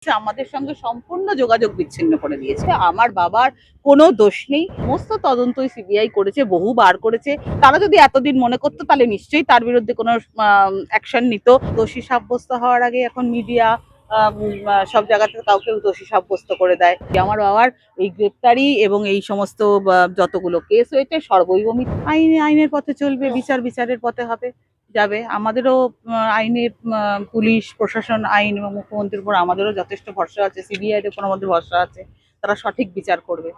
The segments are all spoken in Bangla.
আমাদের সঙ্গে সম্পূর্ণ যোগাযোগ বিচ্ছিন্ন করে দিয়েছে। আমার বাবার কোনো দোষ নেই, সমস্ত তদন্তই সিবিআই করেছে, বহুবার করেছে। তারা যদি এতদিন মনে করতো তাহলে নিশ্চয়ই তার বিরুদ্ধে কোনো অ্যাকশন নিত। দোষী সাব্যস্ত হওয়ার আগে এখন মিডিয়া সব জায়গাতে কাউকে দোষী সাব্যস্ত করে দেয়। আমার বাবার এই গ্রেপ্তারি এবং এই সমস্ত যতগুলো কেস হয়েছে সর্বৈব মিথ্যা। আইনের পথে চলবে, বিচারের পথে হবে, যাবে। আমাদেরও আইনের পুলিশ প্রশাসন, আইন এবং মুখ্যমন্ত্রীর উপর আমাদেরও যথেষ্ট ভরসা আছে, সিবিআই এর উপর আমাদের ভরসা আছে, তারা সঠিক বিচার করবে।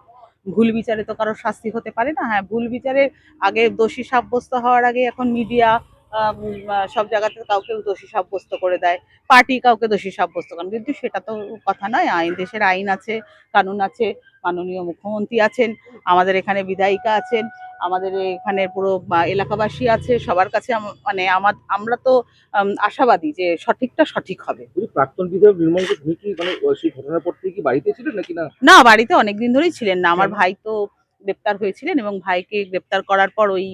ভুল বিচারে তো কারোর শাস্তি হতে পারে না। হ্যাঁ, ভুল বিচারের আগে দোষী সাব্যস্ত হওয়ার আগে এখন মিডিয়া সব জায়গাতে কাউকে দোষী সাব্যস্ত করে দেয়, পার্টি কাউকে দোষী সাব্যস্ত করেন, কিন্তু সেটা তো কথা নয়। দেশের আইন আছে, কানুন আছে, মাননীয় মুখ্যমন্ত্রী আছেন, আমাদের এখানে বিধায়িকা আছেন, আমাদের এখানে পুরো এলাকাবাসী আছে, সবার কাছে মানে আমরা তো আশাবাদী যে সঠিকটা সঠিক হবে। প্রাক্তন বিধায়ক নির্মল ঘোষ কি মানে সেই ঘটনার পর থেকে কি বাড়িতে ছিলেন নাকি না? না, বাড়িতে অনেকদিন ধরেই ছিলেন না। আমার ভাই তো গ্রেপ্তার হয়েছিলেন এবং ভাইকে গ্রেপ্তার করার পর ওই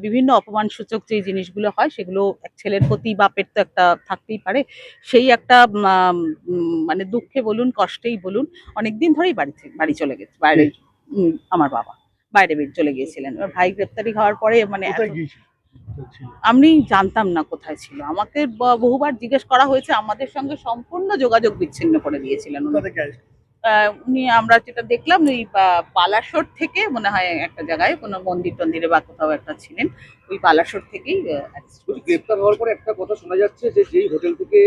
বিভিন্ন অপমানসূচক যে জিনিসগুলো হয় সেগুলো এক ছেলের প্রতি বাপের তো একটা থাকতেই পারে, সেই একটা মানে দুঃখে বলুন কষ্টেই বলুন অনেকদিন ধরেই বাড়ি চলে গেছে বাইরে। আমার বাবা বাইরে চলে গিয়েছিলেন। এবার ভাই গ্রেপ্তারি হওয়ার পরে মানে আমি জানতাম না কোথায় ছিল। আমাকে বহুবার জিজ্ঞেস করা হয়েছে, আমাদের সঙ্গে সম্পূর্ণ যোগাযোগ বিচ্ছিন্ন করে দিয়েছিলেন উনি। আমরা যেটা দেখলাম ওই বালাসোর থেকে মনে হয় একটা জায়গায় কোনো মন্দির টন্দিরে বা কোথাও একটা ছিলেন, ওই বালাসোর থেকেই গ্রেপ্তার হওয়ার পরে একটা কথা শোনা যাচ্ছে যে যেই হোটেল থেকে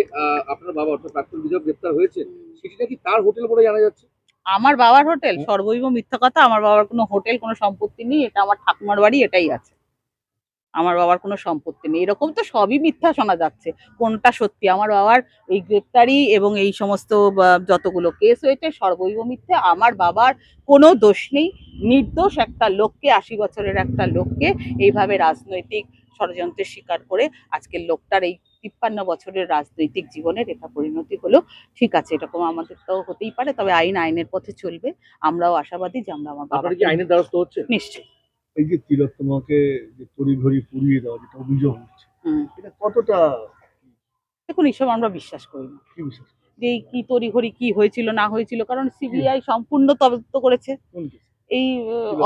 আপনার বাবা অর্থাৎ প্রাক্তন বিধায়ক গ্রেপ্তার হয়েছে সেটি নাকি তার হোটেল বলে জানা যাচ্ছে। আমার বাবার হোটেল? সর্বৈব মিথ্যা কথা। আমার বাবার কোনো হোটেল, কোনো সম্পত্তি নেই। এটা আমার ঠাকুমার বাড়ি, এটাই আছে। আমার বাবার কোনো সম্পত্তি নেই। এরকম তো সবই মিথ্যা শোনা যাচ্ছে, কোনটা সত্যি? আমার বাবার এই গ্রেপ্তারি এবং এই সমস্ত যতগুলো কেস হয়েছে সর্বৈব মিথ্যে। আমার বাবার কোনো দোষ নেই। নির্দোষ একটা লোককে, ৮০ বছরের একটা লোককে এইভাবে রাজনৈতিক ষড়যন্ত্রের শিকার করে আজকের লোকটার এই ৫৩ বছরের রাজনৈতিক জীবনের এটা পরিণতি হলো। ঠিক আছে, এরকম আমাদের তো হতেই পারে, তবে আইনের পথে চলবে। আমরাও আশাবাদী যে আমরা আমার বাবাকে আইনের দ্বারস্থ হচ্ছে। নিশ্চয়ই। এই যে তিলোত্তমাকে যে তড়িঘড়ি পুড়িয়ে দেওয়া যেটা অভিযোগ হচ্ছে, এটা কতটা? দেখুন, এইসব আমরা বিশ্বাস করি না। কি বিশ্বাস? যে এই কি তড়িঘড়ি কি হয়েছিল না হয়েছিল, কারণ সিবিআই সম্পূর্ণ তদন্ত করেছে এই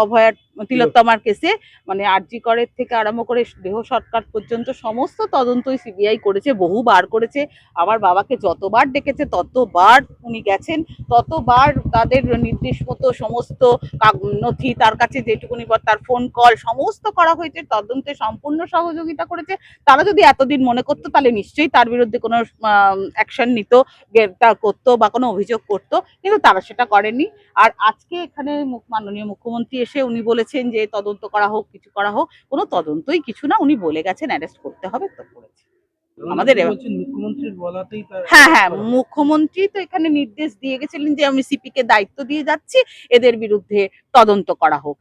অভয়ার তিলোত্তমার কেসে। মানে আরজি করের থেকে আরম্ভ করে দেহ সৎকার পর্যন্ত সমস্ত তদন্তই সিবিআই করেছে, বহুবার করেছে। আমার বাবাকে যতবার ডেকেছে ততবার উনি গেছেন, ততবার তাদের নির্দেশ মতো সমস্ত নথি তার কাছে যেটুকুনি তার ফোন কল সমস্ত করা হয়েছে, তদন্তে সম্পূর্ণ সহযোগিতা করেছে। তারা যদি এতদিন মনে করতো তাহলে নিশ্চয়ই তার বিরুদ্ধে কোনো অ্যাকশন নিত, গ্রেপ্তার করতো বা কোনো অভিযোগ করতো, কিন্তু তারা সেটা করেনি। আর আজকে এখানে মাননীয় মুখ্যমন্ত্রী এসে উনি বলেছেন যে তদন্ত করা হোক, কিছু করা হোক, কোনো তদন্তই কিছু না, উনি বলে গেছেন অ্যারেস্ট করতে হবে, তো করেছে। আমাদের মুখ্যমন্ত্রীর বলাতেই হ্যাঁ, মুখ্যমন্ত্রী তো এখানে নির্দেশ দিয়ে গেছিলেন যে আমি সিপি কে দায়িত্ব দিয়ে যাচ্ছি, এদের বিরুদ্ধে তদন্ত করা হোক।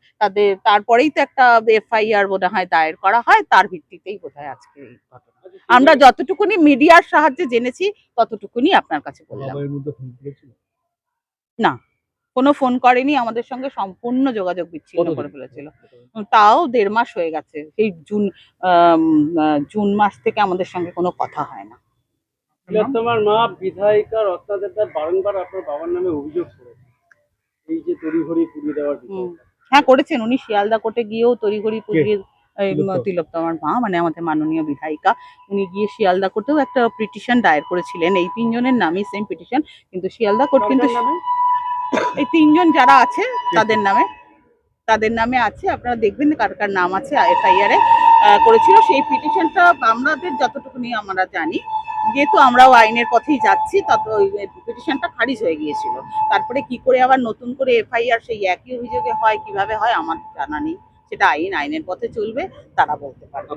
তারপরেই তো একটা এফআইআর বোধ হয় দায়ের করা হয়, তার ভিত্তিতেই বোধ হয় আজকে এই ঘটনা। আমরা যতটুকুনি মিডিয়ার সাহায্যে জেনেছি ততটুকুনি আপনার কাছে বললাম। না, কোনো ফোন করেনি, আমাদের সঙ্গে সম্পূর্ণ যোগাযোগ বিচ্ছিন্ন করে ফেলেছিল। তাও ১.৫ মাস হয়ে গেছে, সেই জুন মাস থেকে আমাদের সঙ্গে কোনো কথা হয় না। তিলোত্তমার মা বিধায়িকার অত্যাচার বারংবার আপনার বাবার নামে অভিযোগ করেছে, এই যে তড়িঘড়ি পুড়িয়ে দেওয়ার বিষয়টা। হ্যাঁ, করেছেন উনি। শিয়ালদা কোর্টে গিয়েও তড়িঘড়ি পুড়িয়ে, তিলোত্তমার মা মানে আমাদের মাননীয় বিধায়িকা, উনি গিয়ে শিয়ালদা কোর্টেও একটা পিটিশন দায়ের করেছিলেন। এই ৩ জনের নামই সেম পিটিশন, কিন্তু শিয়ালদা কোর্ট কিন্তু এই ৩ জন যারা আছে তাদের নামে আছে। আপনারা দেখবেন কার কার নাম আছে এফআইআর এ করেছিল। সেই পিটিশনটা আমাদের যতটুকুনি আমরা জানি, যেহেতু আমরাও আইনের পথেই যাচ্ছি, তত ওই পিটিশনটা খারিজ হয়ে গিয়েছিল। তারপরে কি করে আবার নতুন করে এফআইআর সেই একই অভিযোগে হয়, কিভাবে হয় আমার জানা নেই। সেটা আইনের পথে চলবে, তারা বলতে পারবে।